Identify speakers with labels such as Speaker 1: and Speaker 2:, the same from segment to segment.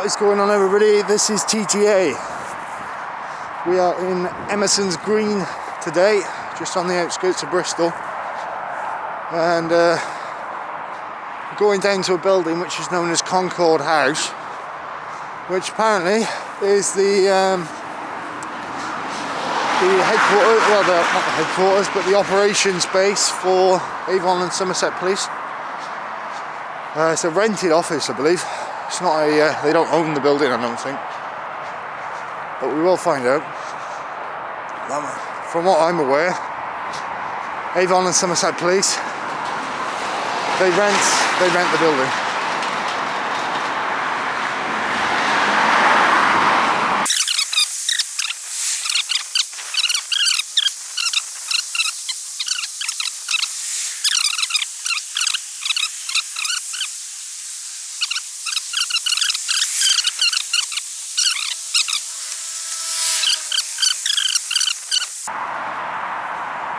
Speaker 1: What is going on, everybody? This is TTA. We are in Emerson's Green today, just on the outskirts of Bristol, and we're going down to a building which is known as Concord House, which apparently is the headquarters, well, not the headquarters, but the operations base for Avon and Somerset Police. It's a rented office, I believe. It's not a, they don't own the building, I don't think. But we will find out. From what I'm aware, Avon and Somerset Police, they rent the building.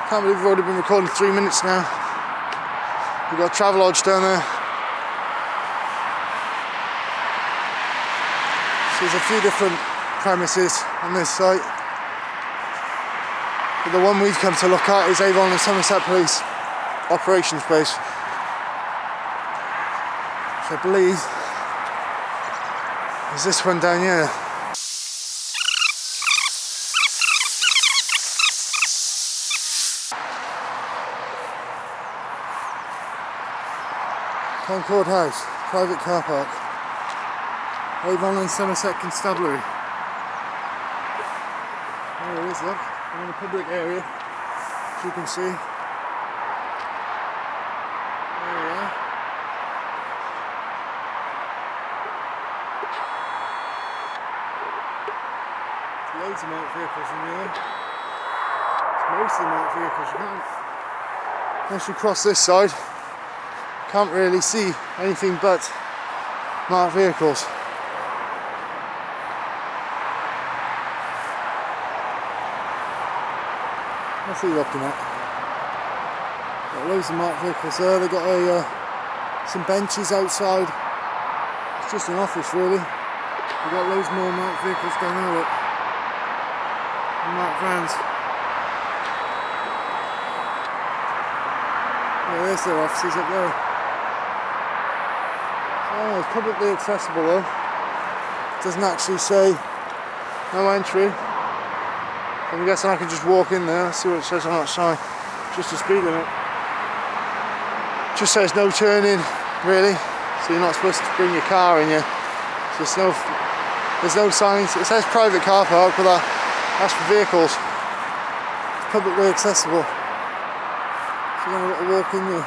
Speaker 1: Can't believe we've already been recording 3 minutes now. We've got Travelodge down there. So there's a few different premises on this site. But the one we've come to look at is Avon and Somerset Police operations base. Which I believe is this one down here. Concord House, private car park. Avon and Somerset Constabulary. There it is, look. I'm in a public area, as you can see. There we are. There's loads of marked vehicles in here. It's mostly marked vehicles. You can't, unless you cross this side, can't really see anything but marked vehicles. What's he looking at? Got loads of marked vehicles there. They've got some benches outside. It's just an office, really. They've got loads more marked vehicles down there, look. And marked vans. Yeah, there's their offices up there. Oh, it's publicly accessible though. It doesn't actually say no entry. I'm guessing I can just walk in there. Let's see what it says on that sign. Just a speed limit. Just says no turning, really. So you're not supposed to bring your car in here. So there's no signs. It says private car park, but that's for vehicles. It's publicly accessible. So you're going to get a walk in there.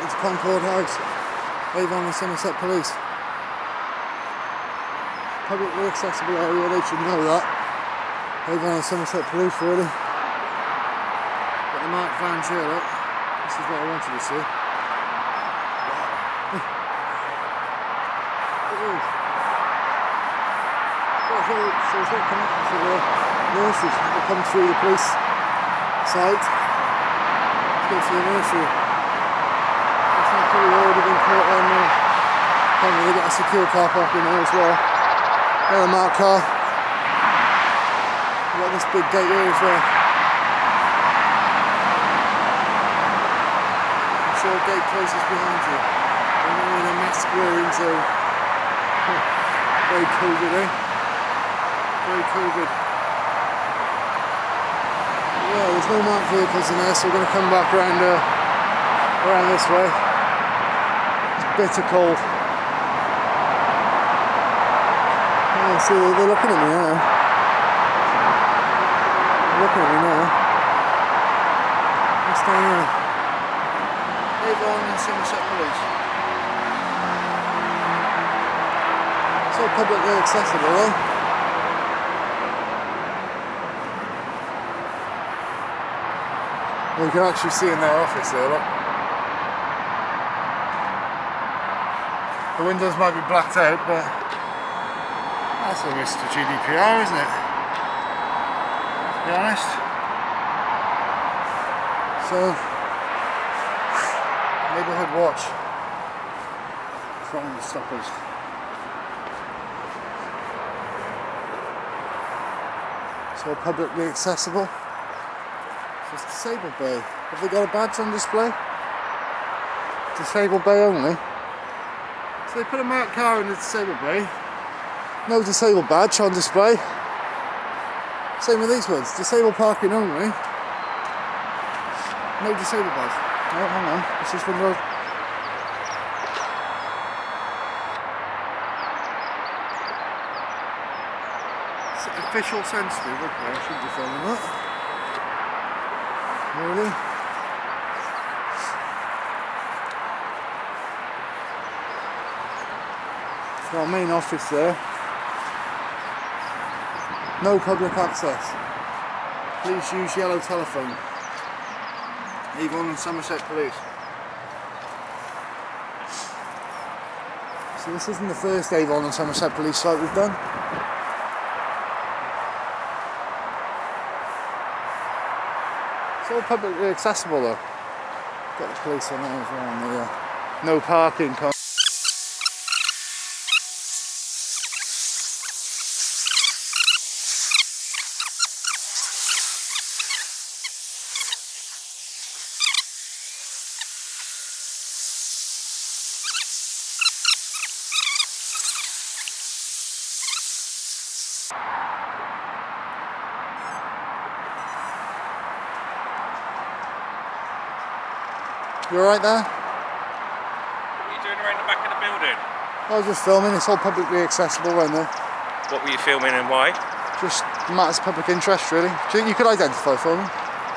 Speaker 1: It's Concord House. Avon and Somerset Police. Publicly accessible area, they should know that. Avon and Somerset Police, really. Got the marked vans here, look. This is what I wanted to see. Wow. It is. So it's not connected to the nurseries that come through the police site. Let's go to the nursery. Probably already been caught on there. Apparently they've got a secure car park in there as well. There's a marked car. We've got this big gate here as well. I'm sure a gate closes behind you. And we're in a mask wearing zone. Very COVID, eh? Very COVID. Yeah, there's no marked vehicles in there, so we're going to come back around this way. Bitter cold. Oh, see, they're looking at me now. They're looking at me now. What's down there? Avon and Somerset Police. It's all publicly accessible, though. Well, you can actually see in their office there, look. The windows might be blacked out, but that's a Mr. GDPR, isn't it? To be honest. So, neighbourhood watch. Trying to stop us. It's all publicly accessible. It's disabled bay. Have they got a badge on display? Disabled bay only. So they put a marked car in the disabled bay. No disabled badge on display. Same with these ones. Disabled parking only. No disabled badge. No, hang on. This is window. Official sensitive. Okay, I shouldn't be filming that. Really? Got a main office there. No public access. Please use yellow telephone. Avon Somerset Police. So this isn't the first Avon and Somerset Police site we've done. It's all publicly accessible though. Got the police on there as well on the no parking. You alright there?
Speaker 2: What are you doing around the back of the building?
Speaker 1: I was just filming, it's all publicly accessible around there.
Speaker 2: What were you filming and why?
Speaker 1: Just matters of public interest really. Do you think you could identify for me?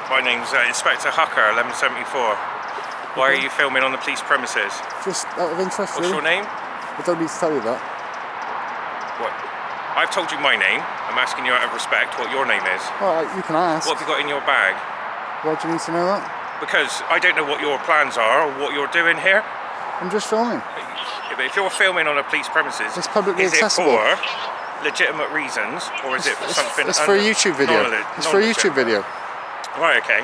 Speaker 2: My name's Inspector Hucker, 1174. Why are you filming on the police premises?
Speaker 1: Just out of interest
Speaker 2: What's
Speaker 1: really.
Speaker 2: your name?
Speaker 1: I don't need to tell you that.
Speaker 2: What? I've told you my name. I'm asking you out of respect what your name is.
Speaker 1: Alright, you can ask.
Speaker 2: What have you got in your bag?
Speaker 1: Why do you need to know that?
Speaker 2: Because I don't know what your plans are or what you're doing here.
Speaker 1: I'm just filming.
Speaker 2: Yeah, but if you're filming on a police premises,
Speaker 1: It's publicly
Speaker 2: is
Speaker 1: accessible.
Speaker 2: it for legitimate reasons or is it for something?
Speaker 1: It's for a YouTube video. It's for a YouTube video.
Speaker 2: Right, okay.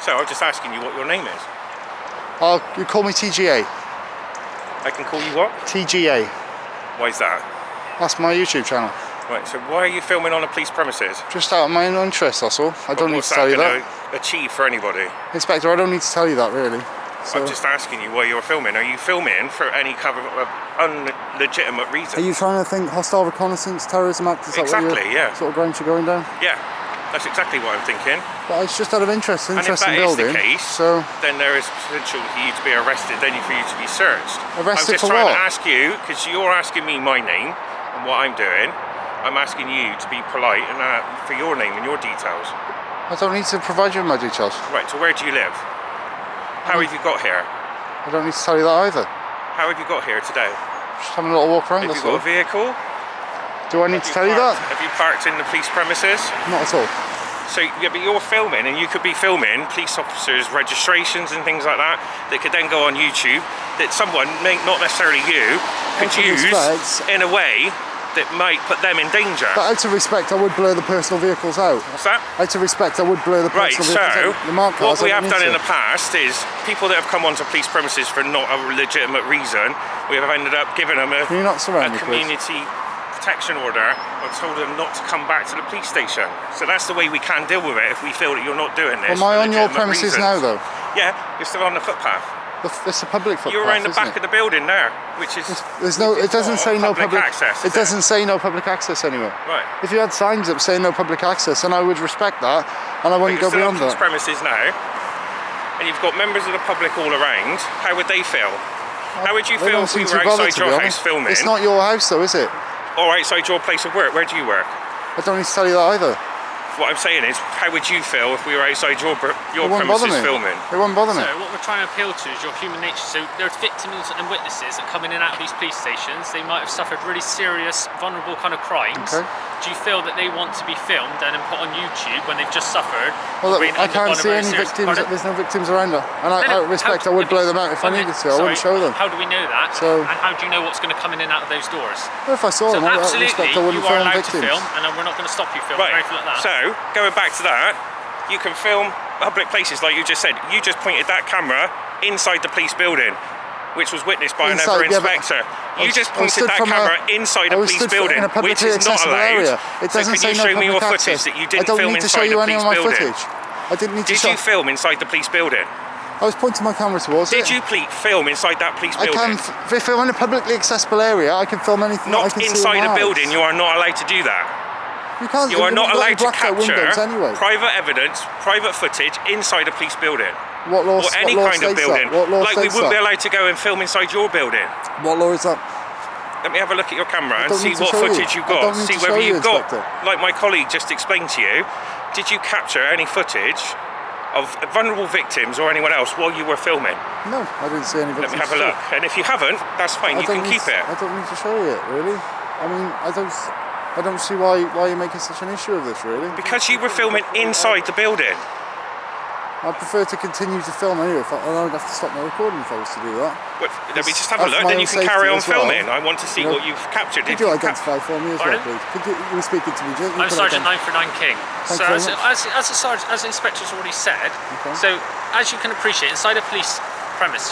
Speaker 2: So I'm just asking you what your name is.
Speaker 1: You call me TGA.
Speaker 2: I can call you what?
Speaker 1: TGA.
Speaker 2: Why is that?
Speaker 1: That's my YouTube channel.
Speaker 2: Right, so why are you filming on a police premises?
Speaker 1: Just out of my own interest, that's all. I don't need to tell you that.
Speaker 2: Achieve for anybody?
Speaker 1: Inspector, I don't need to tell you that really. So,
Speaker 2: I'm just asking you why you're filming. Are you filming for any kind of unlegitimate reason?
Speaker 1: are you trying to think hostile reconnaissance, terrorism act? Is that
Speaker 2: Exactly,
Speaker 1: what
Speaker 2: yeah.
Speaker 1: sort of ground you're going down?
Speaker 2: Yeah, that's exactly what I'm thinking.
Speaker 1: But it's just out of interest in
Speaker 2: And if that
Speaker 1: building.
Speaker 2: is the case,
Speaker 1: so
Speaker 2: then there is potential for you to be arrested, then for you to be searched.
Speaker 1: Arrested
Speaker 2: I'm just
Speaker 1: for
Speaker 2: trying
Speaker 1: what?
Speaker 2: to ask you, because you're asking me my name and what I'm doing. I'm asking you to be polite and for your name and your details.
Speaker 1: I don't need to provide you with my details.
Speaker 2: Right, so where do you live? How have you got here?
Speaker 1: I don't need to tell you that either.
Speaker 2: How have you got here today?
Speaker 1: Just having a little walk around,
Speaker 2: Have
Speaker 1: that's
Speaker 2: you got
Speaker 1: all.
Speaker 2: a vehicle?
Speaker 1: Do I need to tell you that?
Speaker 2: Have you parked in the police premises?
Speaker 1: Not at all.
Speaker 2: So, yeah, but you're filming, and you could be filming police officers' registrations and things like that could then go on YouTube that someone, not necessarily you, could use in a way that might put them in danger.
Speaker 1: But out of respect, I would blur the personal vehicles out.
Speaker 2: What's that?
Speaker 1: Out of respect, I would blur the
Speaker 2: Right,
Speaker 1: personal
Speaker 2: so
Speaker 1: vehicles out. The marked cars,
Speaker 2: what we
Speaker 1: I
Speaker 2: have
Speaker 1: don't
Speaker 2: done in
Speaker 1: need
Speaker 2: the past is people that have come onto police premises for not a legitimate reason, we have ended up giving them a
Speaker 1: Can you not surround me, please?
Speaker 2: community protection order or told them not to come back to the police station. So that's the way we can deal with it if we feel that you're not doing this.
Speaker 1: Am I
Speaker 2: for
Speaker 1: on your
Speaker 2: legitimate
Speaker 1: premises
Speaker 2: reasons.
Speaker 1: now, though?
Speaker 2: Yeah, you're still on the footpath.
Speaker 1: It's a public footpath.
Speaker 2: You're around the
Speaker 1: isn't
Speaker 2: back
Speaker 1: it?
Speaker 2: of the building there, which is.
Speaker 1: There's no. It doesn't say no public
Speaker 2: access.
Speaker 1: It doesn't say no public access anywhere.
Speaker 2: Right.
Speaker 1: If you had signs up saying no public access, then I would respect that, and I wouldn't go
Speaker 2: You're still
Speaker 1: beyond
Speaker 2: on
Speaker 1: that.
Speaker 2: premises now, and you've got members of the public all around. How would they feel? How would you
Speaker 1: They
Speaker 2: feel
Speaker 1: don't
Speaker 2: if we
Speaker 1: seem
Speaker 2: were
Speaker 1: too bothered,
Speaker 2: outside
Speaker 1: to be
Speaker 2: your
Speaker 1: honest.
Speaker 2: house filming?
Speaker 1: It's not your house, though, is it?
Speaker 2: Or outside your place of work? Where do you work?
Speaker 1: I don't need to tell you that either.
Speaker 2: What I'm saying is, how would you feel if we were outside your
Speaker 1: It won't bother
Speaker 2: premises
Speaker 1: me.
Speaker 2: filming?
Speaker 1: It won't bother me.
Speaker 3: So what we're trying to appeal to is your human nature. So there's victims and witnesses that come in and out of these police stations. They might have suffered really serious, vulnerable kind of crimes.
Speaker 1: Okay.
Speaker 3: Do you feel that they want to be filmed and then put on YouTube when they've just suffered?
Speaker 1: Well, look,
Speaker 3: been
Speaker 1: I can't
Speaker 3: undergone a
Speaker 1: see
Speaker 3: very
Speaker 1: any
Speaker 3: serious-
Speaker 1: victims.
Speaker 3: Pardon?
Speaker 1: There's no victims around her, and out of respect, I would blow them out if I needed to. I wouldn't show them.
Speaker 3: How do we know that?
Speaker 1: So-
Speaker 3: and how do you know what's going to come in and out of those doors?
Speaker 1: Well, if I saw
Speaker 3: So
Speaker 1: them, out of
Speaker 3: absolutely,
Speaker 1: respect, I wouldn't
Speaker 3: you are
Speaker 1: film
Speaker 3: allowed
Speaker 1: victims.
Speaker 3: to film, and we're not going to stop you filming or
Speaker 2: Right,
Speaker 3: anything like that.
Speaker 2: so, going back to that, you can film public places like you just said. You just pointed that camera inside the police building. which was witnessed by
Speaker 1: Inside,
Speaker 2: another inspector. You just pointed that camera inside a police building, which is not allowed.
Speaker 1: It doesn't
Speaker 2: so can you show me your footage that you didn't film inside the police building?
Speaker 1: I didn't need to
Speaker 2: show. Did you film inside the police building?
Speaker 1: I was pointing my camera towards it.
Speaker 2: Did you film inside that police building?
Speaker 1: I can. If I'm in a publicly accessible area, I can film anything that I can see.
Speaker 2: Not inside a building. You are not allowed to do that.
Speaker 1: You can't.
Speaker 2: You are not allowed to capture
Speaker 1: anyway.
Speaker 2: private evidence, private footage inside a police building.
Speaker 1: What law?
Speaker 2: Or any kind of building. Like we wouldn't be allowed to go and film inside your building.
Speaker 1: What law is that?
Speaker 2: Let me have a look at your camera and see what footage you've got. See whether you've got, like my colleague just explained to you, did you capture any footage of vulnerable victims or anyone else while you were filming?
Speaker 1: No, I didn't see any victims.
Speaker 2: Let me have a look. And if you haven't, that's fine. You can keep it.
Speaker 1: I don't need to show you it, really. I mean, I don't see why you're making such an issue of this, really.
Speaker 2: Because you were filming inside the building.
Speaker 1: I prefer to continue to film anyway. I don't have to stop my recording if I was to do that.
Speaker 2: Well, let me just have a look, then you can carry on filming. I want to see what you've captured.
Speaker 1: Could you identify for me as well, please? You were speaking to me.
Speaker 3: I'm Sergeant 949 King. So as the inspector's already said, so as you can appreciate, inside a police premise,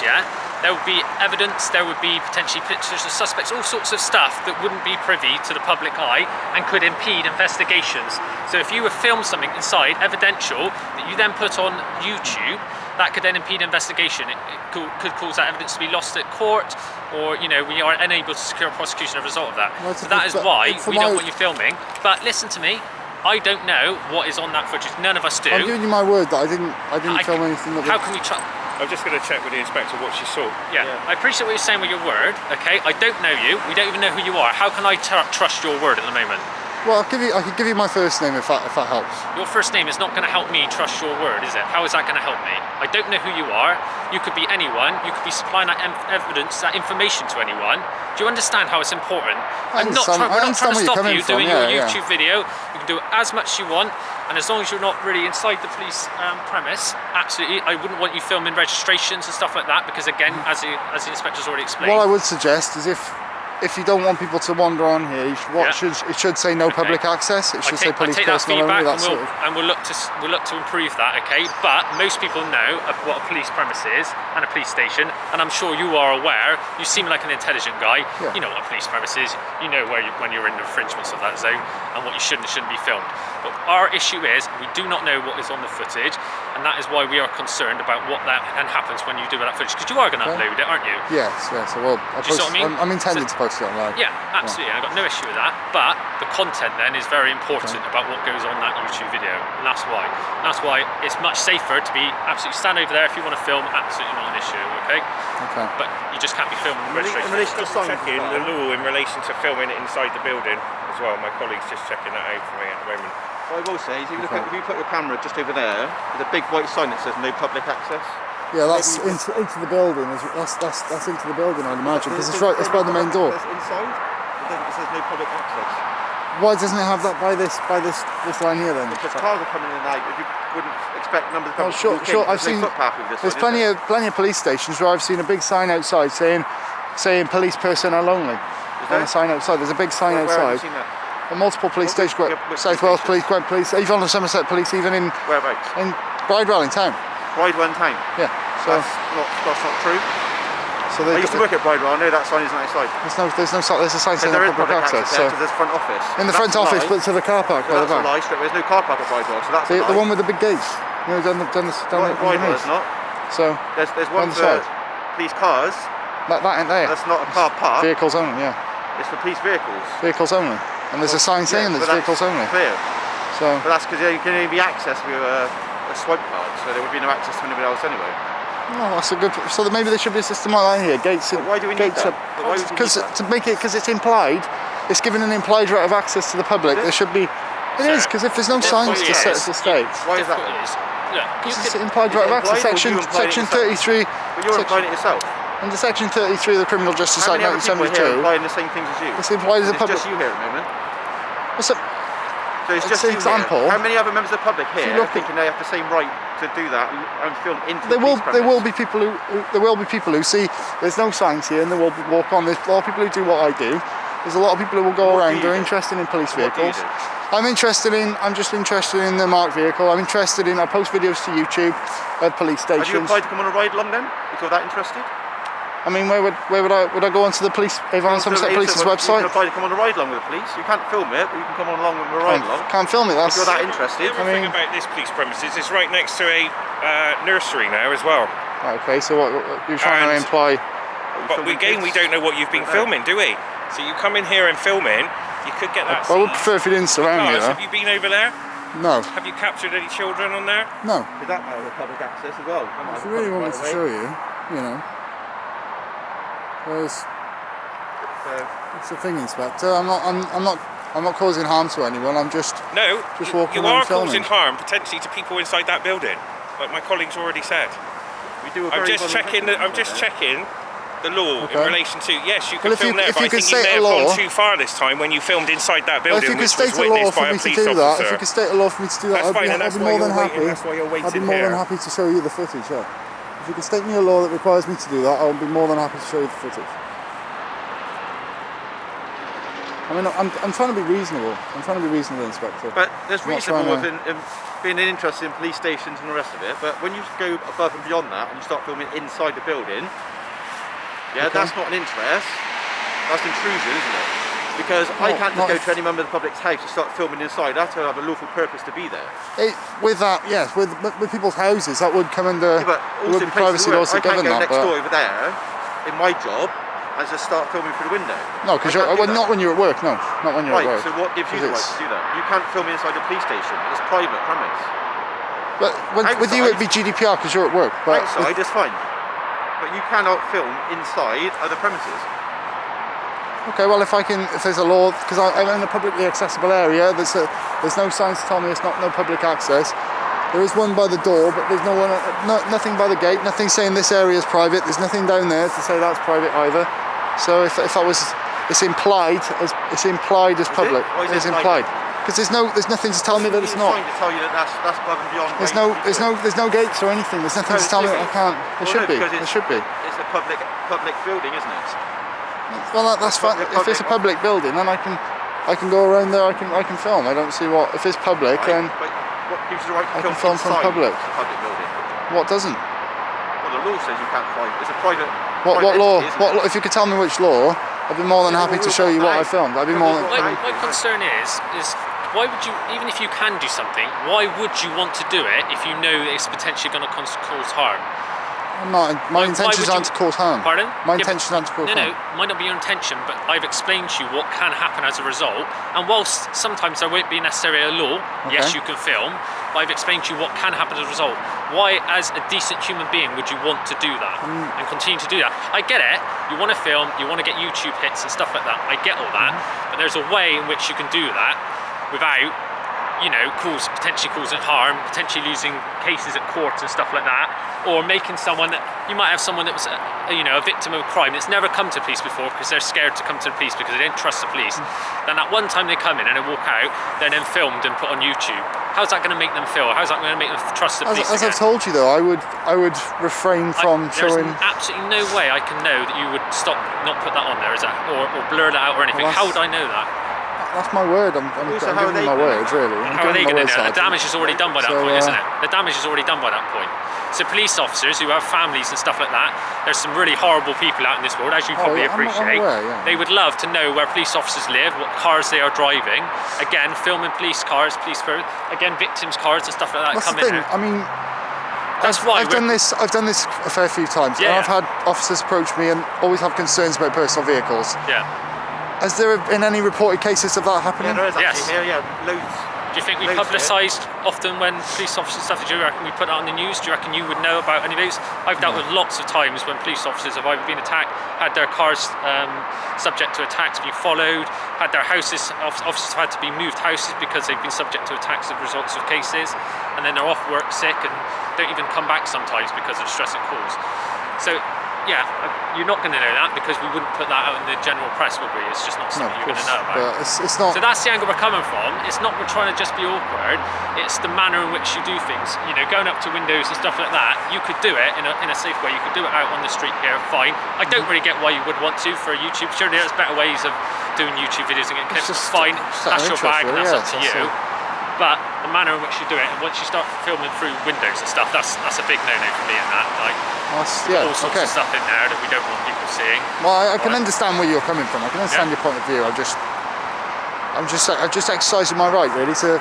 Speaker 3: there would be evidence, there would be potentially pictures of suspects, all sorts of stuff that wouldn't be privy to the public eye and could impede investigations. So if you were filmed something inside, evidential, that you then put on YouTube, that could then impede investigation. It could cause that evidence to be lost at court, or we are unable to secure a prosecution as a result of that. Well, so that is why we don't want you filming. But listen to me, I don't know what is on that footage. None of us do.
Speaker 1: I'm giving you my word that I didn't film anything.
Speaker 2: How can we trust? I'm just going to check with the inspector what she saw. Yeah, I appreciate what you're saying with your word, okay? I don't know you, we don't even know who you are. How can I trust your word at the moment?
Speaker 1: Well, I could give you my first name if that helps.
Speaker 3: Your first name is not going to help me trust your word, is it? How is that going to help me? I don't know who you are. You could be anyone. You could be supplying that evidence, that information to anyone. Do you understand how it's important? We're not trying to stop you doing your YouTube video. You can do as much as you want, and as long as you're not really inside the police premise, absolutely, I wouldn't want you filming registrations and stuff like that, because again, as the inspector's already explained.
Speaker 1: What I would suggest is if you don't want people to wander on here, it should say no public access. It should say police personnel only.
Speaker 3: And we'll look to improve that, okay? But most people know what a police premise is and a police station, and I'm sure you are aware. You seem like an intelligent guy. Yeah. You know what a police premise is. You know when you're in infringements of that zone and what you should and shouldn't be filmed. But our issue is we do not know what is on the footage, and that is why we are concerned about what happens when you do that footage, because you are going to upload it, aren't you?
Speaker 1: Yes. Well, I'm intending to post it online.
Speaker 3: Yeah, absolutely. I've got no issue with that. But the content then is very important about what goes on that YouTube video, and that's why. That's why it's much safer to be absolutely stand over there if you want to film. Absolutely not an issue. Okay. But you just can't be filming the registration.
Speaker 2: In relation to checking the law in relation to filming it inside the building as well. My colleague's just checking that out for me at the moment.
Speaker 4: What I will say is, if you put your camera just over there, there's a big white sign that says no public access.
Speaker 1: Yeah, that's into the building. That's into the building, I'd imagine, because it's by the main door.
Speaker 4: It's inside. It says no public access.
Speaker 1: Why doesn't it have that by this line here then?
Speaker 4: Because cars are coming in and out. If you wouldn't expect numbers of
Speaker 1: people to walk in,
Speaker 4: I've seen footpath with this.
Speaker 1: There's plenty of police stations where I've seen a big sign outside saying police personnel only. On a sign outside. There's a big sign outside.
Speaker 4: Where have you seen that?
Speaker 1: Multiple police stations, South Wales Police, Gwent Police, Avon Somerset Police, even in
Speaker 4: whereabouts?
Speaker 1: In Bridewell in town.
Speaker 4: Bridewell in town.
Speaker 1: Yeah. So
Speaker 4: that's not true.
Speaker 1: So
Speaker 4: I used to work at Bridewell. I know that sign isn't outside.
Speaker 1: There's a sign saying no public access.
Speaker 4: So there's front office.
Speaker 1: In the front office, but to the car park by the back.
Speaker 4: That's a lie. There's no car park at Bridewell, so that's
Speaker 1: the one with the big gates. Down the
Speaker 4: Bridewell, it's not.
Speaker 1: So
Speaker 4: there's one for police cars.
Speaker 1: That ain't there.
Speaker 4: That's not a car park.
Speaker 1: Vehicles only. Yeah.
Speaker 4: It's for police vehicles.
Speaker 1: Vehicles only. And there's a sign saying there's vehicles only.
Speaker 4: Clear.
Speaker 1: So.
Speaker 4: But that's because you can only be accessed with a swipe card, so there would be no access to anybody else anyway.
Speaker 1: No, that's a good. So maybe there should be a system like that here. Gates.
Speaker 4: Why do we need that?
Speaker 1: Because it's implied. It's given an implied right of access to the public. There should be. It is, because if there's no signs to set the state.
Speaker 4: Why is that?
Speaker 1: Because it's implied right of access. Section 33.
Speaker 4: But you're implying it yourself.
Speaker 1: Under Section 33 of the Criminal Justice Act 1972.
Speaker 4: Here implying the same things as you?
Speaker 1: It's implied as a public.
Speaker 4: It's just you here at the moment.
Speaker 1: What's up?
Speaker 4: So it's just
Speaker 1: an example.
Speaker 4: How many other members of the public here thinking they have the same right to do that and film into
Speaker 1: there will be people who see there's no signs here and they will walk on. There's a lot of people who do what I do. There's a lot of people who will go around. They're interested in police vehicles. I'm just interested in the marked vehicle. I post videos to YouTube of police stations.
Speaker 4: Have you applied to come on a ride along then? If you're that interested?
Speaker 1: I mean, where would I go onto the police, Avon Somerset Police's website?
Speaker 4: You can apply to come on a ride along with the police. You can't film it, but you can come on along with a ride along.
Speaker 1: Can't film it. That's.
Speaker 4: If you're that interested.
Speaker 2: The other thing about this police premises is right next to a nursery now as well.
Speaker 1: Okay, so what you're trying to imply?
Speaker 2: But again, we don't know what you've been filming, do we? So you come in here and filming, you could get that.
Speaker 1: I would prefer if you didn't surround me.
Speaker 2: Have you been over there?
Speaker 1: No.
Speaker 2: Have you captured any children on there?
Speaker 1: No.
Speaker 4: Is that matter with public access as well?
Speaker 1: If you really want me to show you, you know. It's the thing, Inspector. I'm not causing harm to anyone. I'm just walking around filming.
Speaker 2: Causing harm potentially to people inside that building, like my colleagues already said.
Speaker 4: We do.
Speaker 2: I'm just checking the law in relation to yes, you can film there, but I think you may have gone too far this time when you filmed inside that building, which was witnessed by a police officer.
Speaker 1: If you could state a law for me to do that, I'd be more than happy.
Speaker 2: That's why you're waiting here.
Speaker 1: I'd be more than happy to show you the footage. Yeah. If you could state me a law that requires me to do that, I'll be more than happy to show you the footage. I mean, I'm trying to be reasonable. I'm trying to be reasonable, Inspector.
Speaker 4: But there's reasonable in being interested in police stations and the rest of it. But when you go above and beyond that and you start filming inside the building, that's not an interest. That's intrusion, isn't it? Because I can't just go to any member of the public's house and start filming inside. I have to have a lawful purpose to be there.
Speaker 1: With that, yes, with people's houses, that would come under.
Speaker 4: Yeah, but also in
Speaker 1: privacy laws
Speaker 4: I can't
Speaker 1: govern
Speaker 4: go
Speaker 1: that.
Speaker 4: next door over there in my job and just start filming through the window.
Speaker 1: No, because not when you're at work. No, not when you're at work.
Speaker 4: So what gives you the right to do that? You can't film inside the police station. It's private premise.
Speaker 1: But with you, it'd be GDPR because you're at work. But
Speaker 4: outside is fine. But you cannot film inside other premises.
Speaker 1: Okay, well if there's a law, because I'm in a publicly accessible area, there's no signs to tell me it's no public access. There is one by the door, but there's nothing by the gate, nothing saying this area is private, there's nothing down there to say that's private either. So if it's implied as public. It's implied. Because there's nothing to tell me that it's not.
Speaker 4: To tell you that that's above and beyond.
Speaker 1: There's no gates or anything. There's nothing to tell me that I can't. There should be. There should be.
Speaker 4: It's a public building, isn't it?
Speaker 1: Well, that's fine. If it's a public building, then I can go around there. I can film. I don't see what if it's public then.
Speaker 4: But what gives you the right to
Speaker 1: I can film from public.
Speaker 4: A public building.
Speaker 1: What doesn't?
Speaker 4: Well, the law says you can't film. It's a private.
Speaker 1: What law? If you could tell me which law, I'd be more than happy to show you what I filmed. I'd be more than.
Speaker 3: My concern is why would you, even if you can do something, why would you want to do it if you know it's potentially going to cause harm?
Speaker 1: My intentions aren't to cause harm.
Speaker 3: Pardon?
Speaker 1: My intentions aren't to cause harm.
Speaker 3: No, might not be your intention, but I've explained to you what can happen as a result. And whilst sometimes there won't be necessarily a law, yes, you can film, but I've explained to you what can happen as a result. Why, as a decent human being, would you want to do that and continue to do that? I get it. You want to film, you want to get YouTube hits and stuff like that. I get all that, but there's a way in which you can do that without, potentially causing harm, potentially losing cases at court and stuff like that, or making someone that you might have someone that was, a victim of a crime that's never come to police before because they're scared to come to the police because they don't trust the police. Then that one time they come in and they walk out, they're then filmed and put on YouTube. How's that going to make them feel? How's that going to make them trust the police?
Speaker 1: As I've told you though, I would refrain from showing.
Speaker 3: There's absolutely no way I can know that you would not put that on there, is that, or blur that out or anything. How would I know that?
Speaker 1: That's my word. I'm giving you my words, really.
Speaker 3: How are they going to know? The damage is already done by that point, isn't it? The damage is already done by that point. So police officers who have families and stuff like that, there's some really horrible people out in this world, as you probably appreciate.
Speaker 1: I'm aware, yeah.
Speaker 3: They would love to know where police officers live, what cars they are driving. Again, filming police cars, again, victims' cars and stuff like that.
Speaker 1: That's the thing. I mean,
Speaker 3: that's why
Speaker 1: I've done this a fair few times.
Speaker 3: Yeah.
Speaker 1: And I've had officers approach me and always have concerns about personal vehicles.
Speaker 3: Yeah.
Speaker 1: Has there been any reported cases of that happening?
Speaker 4: Yeah, there is actually.
Speaker 3: Yes.
Speaker 4: Yeah, loads.
Speaker 3: Do you think we publicised often when police officers stuff? Do you reckon we put that on the news? Do you reckon you would know about any of those? I've dealt with lots of times when police officers have either been attacked, had their cars subject to attacks, been followed, had their houses, officers have had to be moved houses because they've been subject to attacks as a result of cases, and then they're off work sick and don't even come back sometimes because of the stress it caused. So, yeah, you're not going to know that because we wouldn't put that out in the general press, would we? It's just not something you're going to know about.
Speaker 1: But it's not.
Speaker 3: So that's the angle we're coming from. It's not we're trying to just be awkward. It's the manner in which you do things. Going up to windows and stuff like that. You could do it in a safe way. You could do it out on the street here, fine. I don't really get why you would want to for a YouTube. Surely there's better ways of doing YouTube videos and getting clips. Fine, that's your bag, and that's up to you. But the manner in which you do it, and once you start filming through windows and stuff, that's a big no-no for me. And that, like, all sorts of stuff in there that we don't want people seeing.
Speaker 1: Well, I can understand where you're coming from. I can understand your point of view. I'm just exercising my right, really, to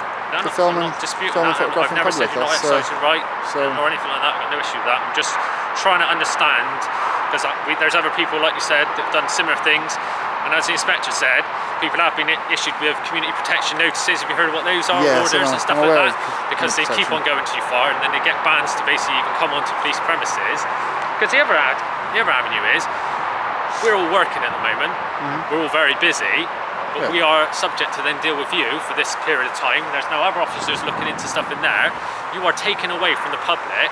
Speaker 1: film and photograph in public.
Speaker 3: I've never said you're not exercising right or anything like that. I've got no issue with that. I'm just trying to understand, because there's other people, like you said, that have done similar things. And as the inspector said, people have been issued with community protection notices. Have you heard of what those are?
Speaker 1: Yes,
Speaker 3: orders and stuff like that? Because they keep on going too far, and then they get bans to basically even come onto police premises. Because the other avenue is, we're all working at the moment. We're all very busy, but we are subject to then deal with you for this period of time. There's no other officers looking into stuff in there. You are taken away from the public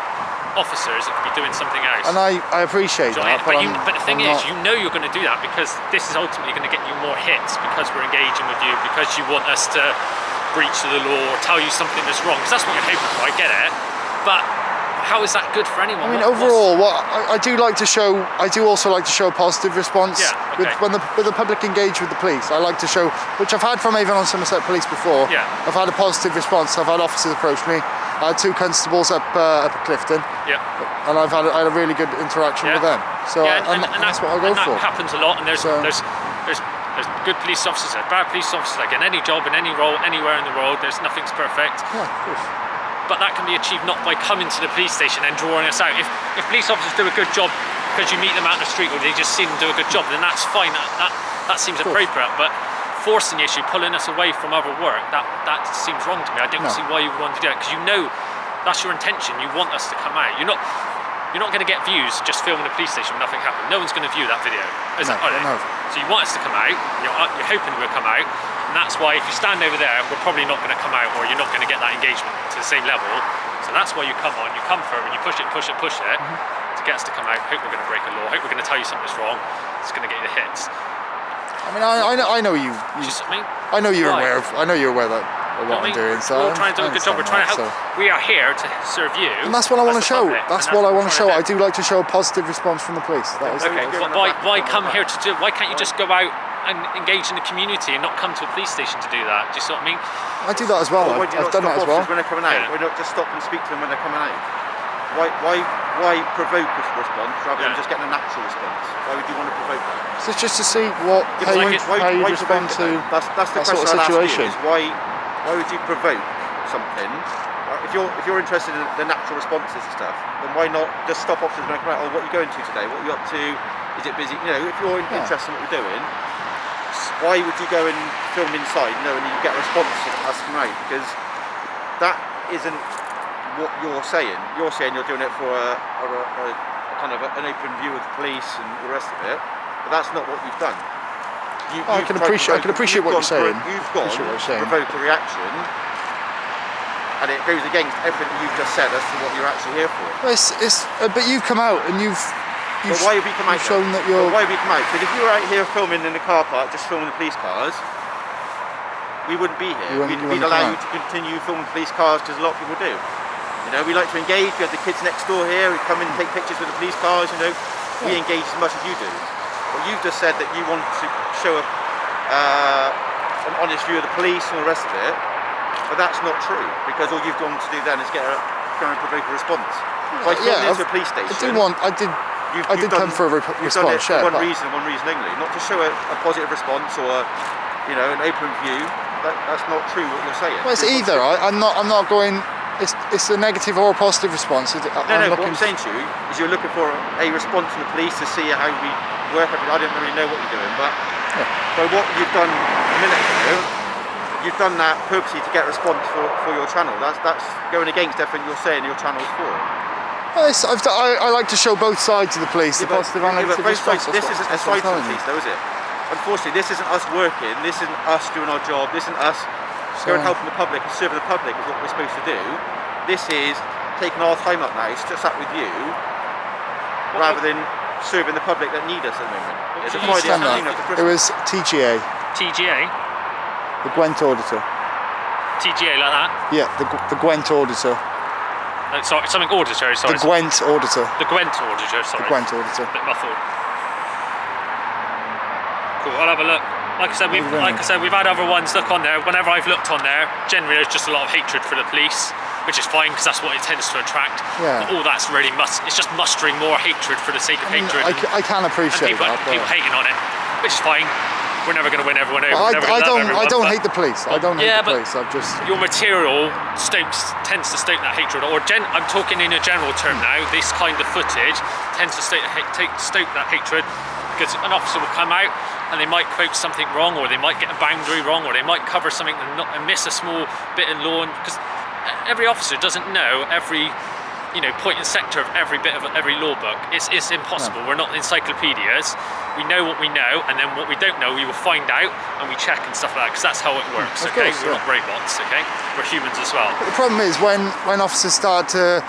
Speaker 3: officers that could be doing something else.
Speaker 1: And I appreciate that.
Speaker 3: But the thing is, you know you're going to do that because this is ultimately going to get you more hits because we're engaging with you, because you want us to breach the law or tell you something that's wrong, because that's what you're hoping for, I get it. But how is that good for anyone?
Speaker 1: I mean, overall, I do like to show, I do also like to show a positive response. When the public engage with the police. I like to show, which I've had from Avon Somerset Police before. I've had a positive response. I've had officers approach me. I had 2 constables up at Clifton, and I had a really good interaction with them. So and that's what I go for.
Speaker 3: That happens a lot, and there's good police officers, there's bad police officers. Like in any job, in any role, anywhere in the world, there's nothing's perfect.
Speaker 1: Yeah, of course.
Speaker 3: But that can be achieved not by coming to the police station and drawing us out. If police officers do a good job because you meet them out in the street or they just see them do a good job, then that's fine. That seems appropriate. But forcing the issue, pulling us away from other work, that seems wrong to me. I don't see why you would want to do it, because you know that's your intention. You want us to come out. You're not going to get views just filming a police station when nothing happened. No one's going to view that video.
Speaker 1: No.
Speaker 3: So you want us to come out. You're hoping we'll come out, and that's why if you stand over there, we're probably not going to come out, or you're not going to get that engagement to the same level. So that's why you come on. You come through and you push it to get us to come out. Hope we're going to break a law. Hope we're going to tell you something's wrong. It's going to get you the hits.
Speaker 1: I mean, I know you. I know you're aware of. I know you're aware that of what I'm doing. So
Speaker 3: we're trying to do a good job. We're trying to help. We are here to serve you.
Speaker 1: And that's what I want to show. That's what I want to show. I do like to show a positive response from the police. That is
Speaker 3: okay. But why come here to do? Why can't you just go out and engage in the community and not come to a police station to do that? Do you see what I mean?
Speaker 1: I do that as well. I've done that as well.
Speaker 4: When they're coming out, why not just stop and speak to them when they're coming out? Why provoke a response rather than just getting a natural response? Why would you want to provoke that?
Speaker 1: So it's just to see how you respond to
Speaker 4: that's the
Speaker 1: that
Speaker 4: question
Speaker 1: sort of situation.
Speaker 4: Why would you provoke something? If you're interested in the natural responses and stuff, then why not just stop officers and come out? Oh, what are you going to today? What are you up to? Is it busy? You know, if you're interested in what you're doing, why would you go and film inside knowing you get a response from us coming out? Because that isn't what you're saying. You're saying you're doing it for a kind of an open view of the police and all the rest of it, but that's not what you've done.
Speaker 1: I can appreciate what you're saying.
Speaker 4: You've gone to provoke a reaction, and it goes against everything you've just said as to what you're actually here for.
Speaker 1: Well, but you've come out and you've
Speaker 4: why have you come out?
Speaker 1: Shown that you're.
Speaker 4: Why have you come out? Because if you were out here filming in the car park, just filming the police cars, we wouldn't be here. We'd allow you to continue filming police cars, because a lot of people do. You know, we like to engage. We have the kids next door here. We come in and take pictures with the police cars. You know, we engage as much as you do. But you've just said that you want to show an honest view of the police and the rest of it. But that's not true, because all you've gone to do then is go and provoke a response. By filming into a police station. I did come for a response.
Speaker 3: You've done it
Speaker 4: for one reason only, not to show a positive response or an open view. That's not true what you're saying.
Speaker 1: Well, it's either. I'm not going. It's a negative or a positive response.
Speaker 4: What I'm saying to you is you're looking for a response from the police to see how we work. I don't really know what you're doing, but by what you've done a minute ago, you've done that purposely to get a response for your channel. That's going against everything you're saying your channel's for.
Speaker 1: I like to show both sides of the police, the positive and negative response.
Speaker 4: This isn't a side to the police, though, is it? Unfortunately, this isn't us working. This isn't us doing our job. This isn't us going and helping the public and serving the public is what we're supposed to do. This is taking our time up now, sat with you, rather than serving the public that need us at the moment. It's a Friday afternoon after Christmas.
Speaker 1: It was TGA.
Speaker 3: TGA?
Speaker 1: The Gwent Auditor.
Speaker 3: TGA like that?
Speaker 1: Yeah, the Gwent Auditor.
Speaker 3: Sorry, something auditor, sorry.
Speaker 1: The Gwent Auditor.
Speaker 3: The Gwent Auditor, sorry.
Speaker 1: The Gwent Auditor.
Speaker 3: A bit muffled. Cool, I'll have a look. like I said, we've had other ones look on there. Whenever I've looked on there, generally there's just a lot of hatred for the police, which is fine because that's what it tends to attract.
Speaker 1: Yeah.
Speaker 3: But all that's really it's just mustering more hatred for the sake of hatred.
Speaker 1: I can appreciate
Speaker 3: people,
Speaker 1: that.
Speaker 3: People hating on it, which is fine. We're never going to win everyone over.
Speaker 1: I don't hate the police. I don't hate the police. I've just
Speaker 3: your material tends to stoke that hatred, I'm talking in a general term now. This kind of footage tends to stoke that hatred because an officer will come out and they might quote something wrong, or they might get a boundary wrong, or they might cover something and miss a small bit in law. Because every officer doesn't know every point and sector of every bit of every law book. It's impossible. We're not encyclopedias. We know what we know, and then what we don't know we will find out and we check and stuff like that, because that's how it works.
Speaker 1: Of
Speaker 3: Okay,
Speaker 1: course,
Speaker 3: we're not robots. Okay, we're humans as well.
Speaker 1: But the problem is when officers start to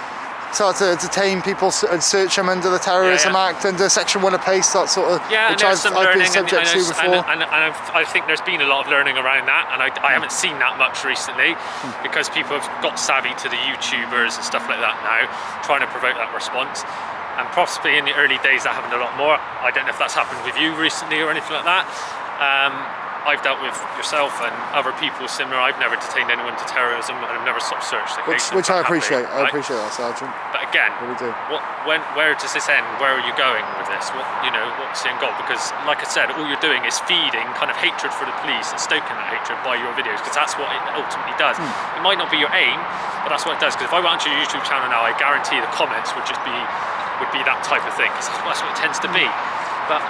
Speaker 1: detain people and search them under the Terrorism Act, under Section 1 of PACE, that sort of, which I've been subject to before.
Speaker 3: And I think there's been a lot of learning around that, and I haven't seen that much recently, because people have got savvy to the YouTubers and stuff like that now, trying to provoke that response. And possibly in the early days that happened a lot more. I don't know if that's happened with you recently or anything like that. I've dealt with yourself and other people similar. I've never detained anyone to terrorism, and I've never stopped searched.
Speaker 1: Which I appreciate. I appreciate that, Sergeant.
Speaker 3: But again,
Speaker 1: I really do.
Speaker 3: Where does this end? Where are you going with this? What's the end goal? Because, like I said, all you're doing is feeding kind of hatred for the police and stoking that hatred by your videos, because that's what it ultimately does. It might not be your aim, but that's what it does. Because if I went onto your YouTube channel now, I guarantee the comments would just be that type of thing, because that's what it tends to be. But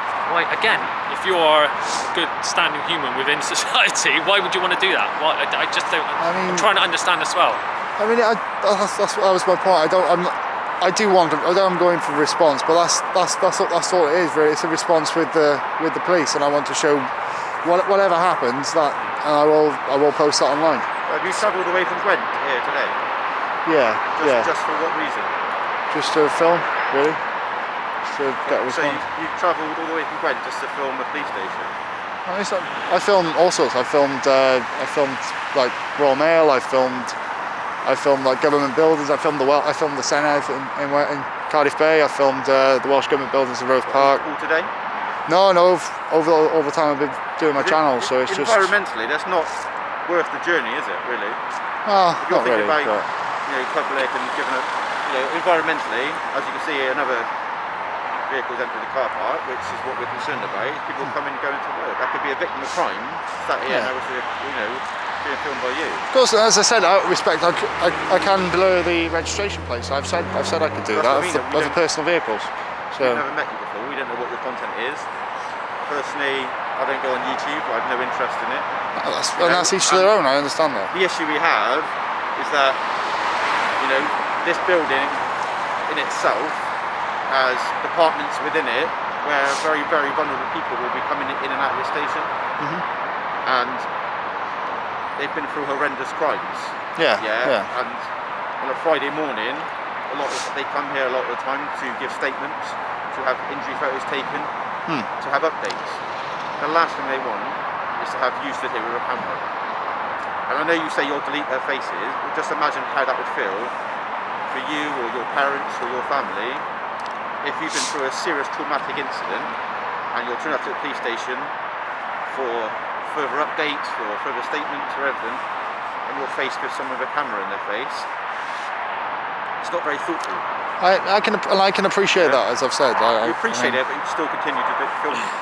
Speaker 3: again, if you're a good standing human within society, why would you want to do that? I just don't. I'm trying to understand as well.
Speaker 1: I mean, that was my point. I'm going for response, but that's all it is really. It's a response with the police, and I want to show whatever happens that, and I will post that online.
Speaker 4: Have you travelled away from Gwent here today?
Speaker 1: Yeah.
Speaker 4: Just for what reason?
Speaker 1: Just to film, really. To get a response.
Speaker 4: So you travelled all the way from Gwent just to film a police station?
Speaker 1: I filmed all sorts. I filmed like Royal Mail. I filmed like government buildings. I filmed the Senedd in Cardiff Bay. I filmed the Welsh government buildings in Roath Park.
Speaker 4: All today?
Speaker 1: No. Over the time I've been doing my channel, so it's just
Speaker 4: environmentally, that's not worth the journey, is it? Really?
Speaker 1: Oh,
Speaker 4: if you're
Speaker 1: not really.
Speaker 4: About, public and given environmentally, as you can see, another vehicles enter the car park, which is what we're concerned about. People coming and going to work. That could be a victim of crime. Sat here and obviously, being filmed by you.
Speaker 1: Of course, as I said, out of respect, I can blur the registration plates. I've said I could do that of the personal vehicles. So
Speaker 4: we've never met you before. We don't know what your content is. Personally, I don't go on YouTube. I have no interest in it.
Speaker 1: That's each to their own. I understand that.
Speaker 4: The issue we have is that this building in itself has departments within it where very, very vulnerable people will be coming in and out of the station, and they've been through horrendous crimes. Yeah. And on a Friday morning, they come here a lot of the time to give statements, to have injury photos taken, to have updates. The last thing they want is to have you stood here with a camera. And I know you say you'll delete their faces, but just imagine how that would feel for you or your parents or your family if you've been through a serious traumatic incident and you're turning up to the police station for further updates, for further statements or everything, and you're faced with someone with a camera in their face. It's not very thoughtful.
Speaker 1: I can appreciate that, as I've said.
Speaker 4: You appreciate it, but you still continue to film it.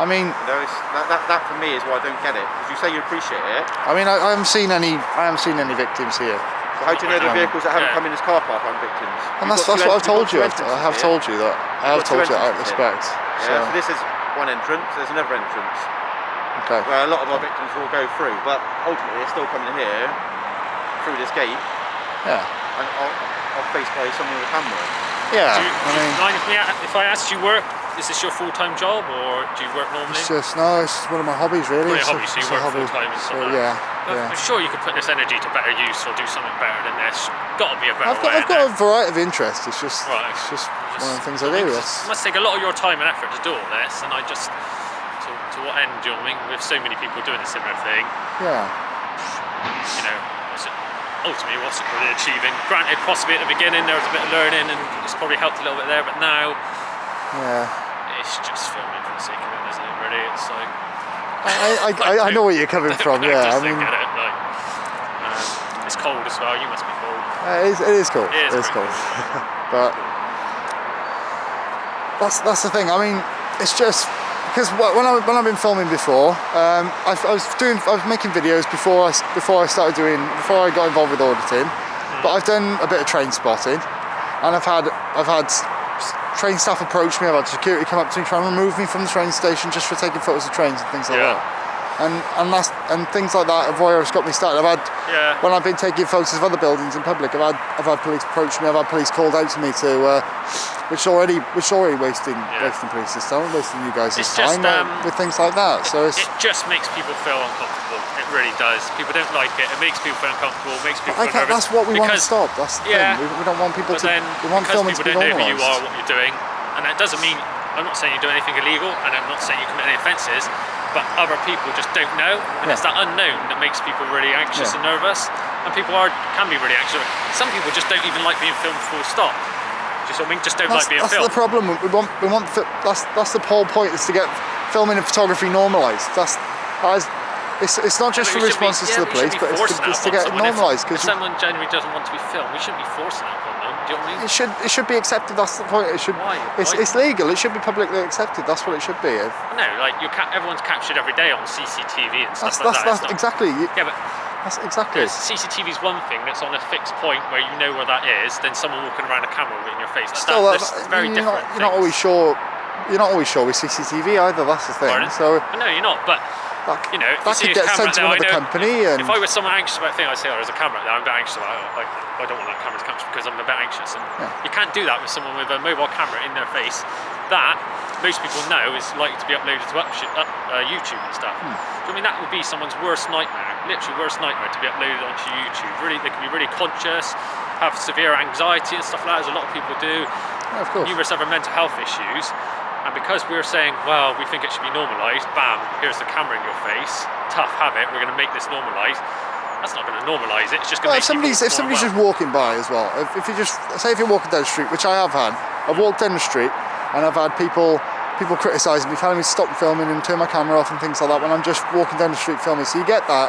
Speaker 1: I mean,
Speaker 4: that for me is why I don't get it. Because you say you appreciate it.
Speaker 1: I mean, I haven't seen any victims here.
Speaker 4: So how do you know the vehicles that haven't come in this car park aren't victims?
Speaker 1: And that's what I've told you. I have told you that. I have told you that out of respect.
Speaker 4: So this is one entrance. There's another entrance.
Speaker 1: Okay.
Speaker 4: Where a lot of our victims will go through, but ultimately they're still coming here through this gate.
Speaker 1: Yeah.
Speaker 4: And are faced by someone with a camera.
Speaker 1: Yeah.
Speaker 3: Do you mind if I asked you work? Is this your full-time job, or do you work normally?
Speaker 1: It's one of my hobbies, really.
Speaker 3: It's a hobby, so you work full-time and stuff like that.
Speaker 1: Yeah.
Speaker 3: I'm sure you could put this energy to better use or do something better than this. Got to be a better way.
Speaker 1: I've got a variety of interests. It's just one of the things I do.
Speaker 3: It must take a lot of your time and effort to do all this, and I just to what end? Do you know what I mean? With so many people doing a similar thing.
Speaker 1: Yeah.
Speaker 3: Ultimately, what's it really achieving? Granted, possibly at the beginning there was a bit of learning, and it's probably helped a little bit there, but now.
Speaker 1: Yeah.
Speaker 3: It's just filming for the sake of it, isn't it? Really, it's like.
Speaker 1: I know where you're coming from. Yeah, I mean,
Speaker 3: get it. Like, it's cold as well. You must be cold.
Speaker 1: it is cold.
Speaker 3: It is
Speaker 1: cold. But that's the thing. I mean, it's just because when I've been filming before, I was making videos before I got involved with auditing. But I've done a bit of train spotting, and I've had train staff approach me. I've had security come up to me, try and remove me from the train station just for taking photos of trains and things like that. And things like that have always got me started. When I've been taking photos of other buildings in public, I've had police approach me. I've had police called out to me which already wasting police's time, wasting you guys' time with things like that. So
Speaker 3: it just makes people feel uncomfortable. It really does. People don't like it. It makes people feel uncomfortable. It makes people feel nervous.
Speaker 1: That's what we want to stop. That's the thing. We don't want people to. We want filming to be normalised. Because people don't know who you are, what you're doing, and that doesn't mean. I'm not saying you do anything illegal, and I'm not saying you commit any offences. But other people just don't know, and it's that unknown that makes people really anxious and nervous, and people can be really anxious. Some people just don't even like being filmed full stop. Do you see what I mean? Just don't like being filmed. That's the problem. That's the whole point, is to get filming and photography normalised. It's not just for responses to the police, but it's to get it normalised.
Speaker 3: If someone genuinely doesn't want to be filmed, we shouldn't be forcing that on them. Do you know what I mean?
Speaker 1: It should be accepted. That's the point. It's legal. It should be publicly accepted. That's what it should be.
Speaker 3: No, like everyone's captured every day on CCTV and stuff like that.
Speaker 1: That's exactly.
Speaker 3: But
Speaker 1: that's exactly.
Speaker 3: CCTV is one thing that's on a fixed point where you know where that is. Then someone walking around a camera in your face.
Speaker 1: Still,
Speaker 3: that's very different.
Speaker 1: You're not always sure. You're not always sure with CCTV either. That's the thing.
Speaker 3: Pardon?
Speaker 1: So
Speaker 3: no, you're not. But you know, if
Speaker 1: that could get sent to another company. And
Speaker 3: if I was someone anxious about a thing, I'd say, "Oh, there's a camera there. I'm a bit anxious about it. I don't want that camera to capture because I'm a bit anxious." And you can't do that with someone with a mobile camera in their face. That most people know is likely to be uploaded to YouTube and stuff. So, I mean, that would be someone's worst nightmare, literally worst nightmare, to be uploaded onto YouTube. Really, they can be really conscious, have severe anxiety and stuff like that, as a lot of people do.
Speaker 1: Yeah, of course.
Speaker 3: Numerous other mental health issues. And because we're saying, well, we think it should be normalised, bam, here's the camera in your face, tough habit, we're going to make this normalised. That's not going to normalise it. It's just going to make
Speaker 1: if somebody's just walking by as well. If you just say, if you're walking down the street, which I have had, I've walked down the street and I've had people criticising me, telling me to stop filming and turn my camera off and things like that when I'm just walking down the street filming. So you get that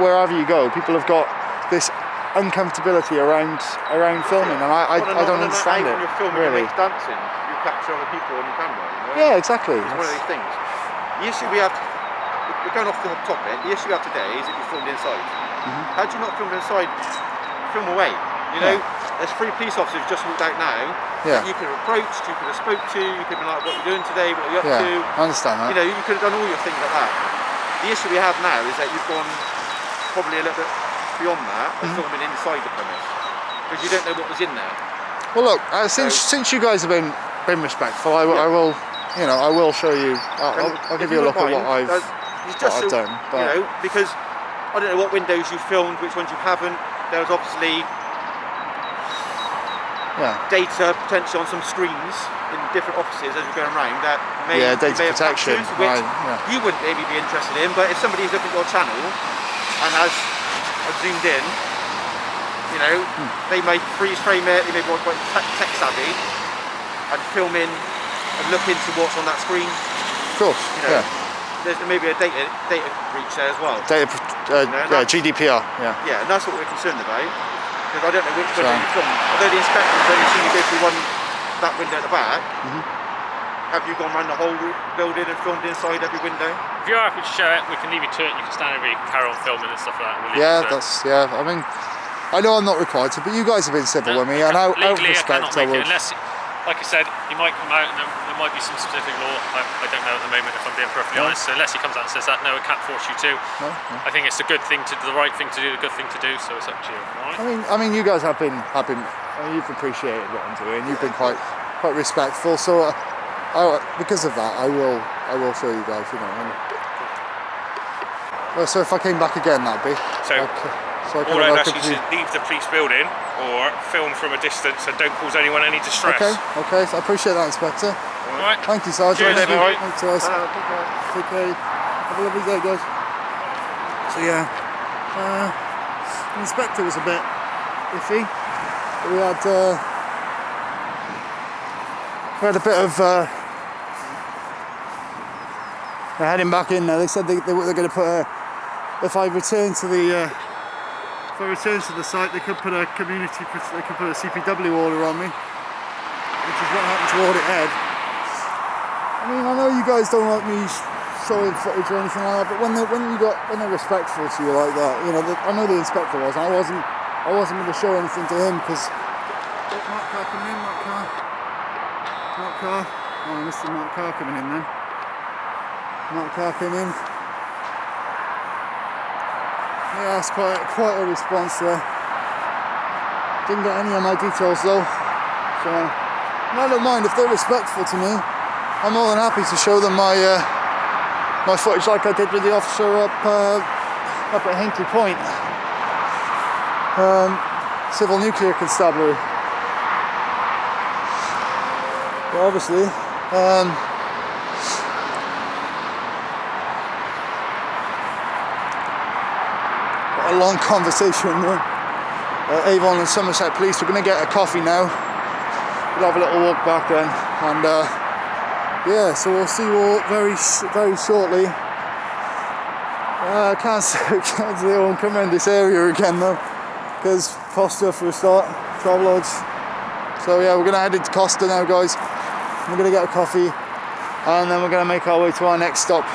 Speaker 1: wherever you go. People have got this uncomfortability around filming, and I don't understand it.
Speaker 4: When you're filming really. Dancing, you capture other people on your camera. You know?
Speaker 1: Yeah, exactly.
Speaker 4: It's one of these things. The issue we have. We're going off the topic. The issue we have today is that you filmed inside. Had you not filmed inside, film away. You know, there's 3 police officers just walked out now.
Speaker 1: Yeah.
Speaker 4: You could have approached, you could have spoke to, you could have been like, what are you doing today, what are you up to?
Speaker 1: I understand that.
Speaker 4: You know, you could have done all your things like that. The issue we have now is that you've gone probably a little bit beyond that and filming inside the premise. Because you don't know what was in there.
Speaker 1: Well look, since you guys have been respectful, I will, you know, I will show you, I'll give you a look at what I've done. But
Speaker 4: you know, because I don't know what windows you filmed, which ones you haven't. There's obviously data potentially on some screens in different offices as you're going around that
Speaker 1: data protection,
Speaker 4: which you wouldn't maybe be interested in. But if somebody's looking at your channel and has zoomed in, you know, they may freeze frame it. They may be quite tech savvy and film in and look into what's on that screen.
Speaker 1: Of course,
Speaker 4: you know, there's maybe a data breach there as well.
Speaker 1: GDPR,
Speaker 4: Yeah, and that's what we're concerned about. Because I don't know which window you filmed. Although the inspector's only seen you go through that window at the back, have you gone around the whole building and filmed inside every window?
Speaker 3: If you're happy to show it, we can leave you to it. You can stand over, you can carry on filming and stuff like that. We'll
Speaker 1: I mean, I know I'm not required to, but you guys have been civil with me, and out of respect, I will.
Speaker 3: Unless, like I said, he might come out and there might be some specific law. I don't know at the moment, if I'm being perfectly honest. So unless he comes out and says that, no, it can't force you to.
Speaker 1: No.
Speaker 3: I think it's a good thing the right thing to do, the good thing to do. So it's up to you. All right?
Speaker 1: I mean, you guys have been. You've appreciated what I'm doing. You've been quite respectful. So, because of that, I will show you guys. You know. So if I came back again, that'd be.
Speaker 2: So all I'd ask you to leave the police building or film from a distance and don't cause anyone any distress.
Speaker 1: Okay, so I appreciate that, Inspector.
Speaker 2: Alright.
Speaker 1: Thank you, Sergeant.
Speaker 2: Cheers, everyone.
Speaker 1: Thanks, guys. Take care. Have a lovely day, guys. So yeah, the Inspector was a bit iffy. We had a bit of They're heading back in now. They said they're going to put a, if I return to the site, they could put a CPW order on me, which is what happened to Audit Ed. I mean, I know you guys don't like me showing footage or anything like that, but when they're respectful to you like that, you know, I know the inspector was. I wasn't going to show anything to him because. Mark Carr coming in. Mark Carr. Oh, I missed the Mark Carr coming in then. Mark Carr came in. Yeah, that's quite a response there. Didn't get any of my details though. So I don't mind if they're respectful to me. I'm more than happy to show them my my footage like I did with the officer up at Hinkley Point. Civil nuclear constabulary. But obviously a long conversation there. Avon and Somerset Police. We're going to get a coffee now. We'll have a little walk back then, and yeah, so we'll see you all very shortly. I can't say they won't come around this area again though, because Costa for a start, Travelodge. So yeah, we're going to head into Costa now, guys. We're going to get a coffee, and then we're going to make our way to our next stop.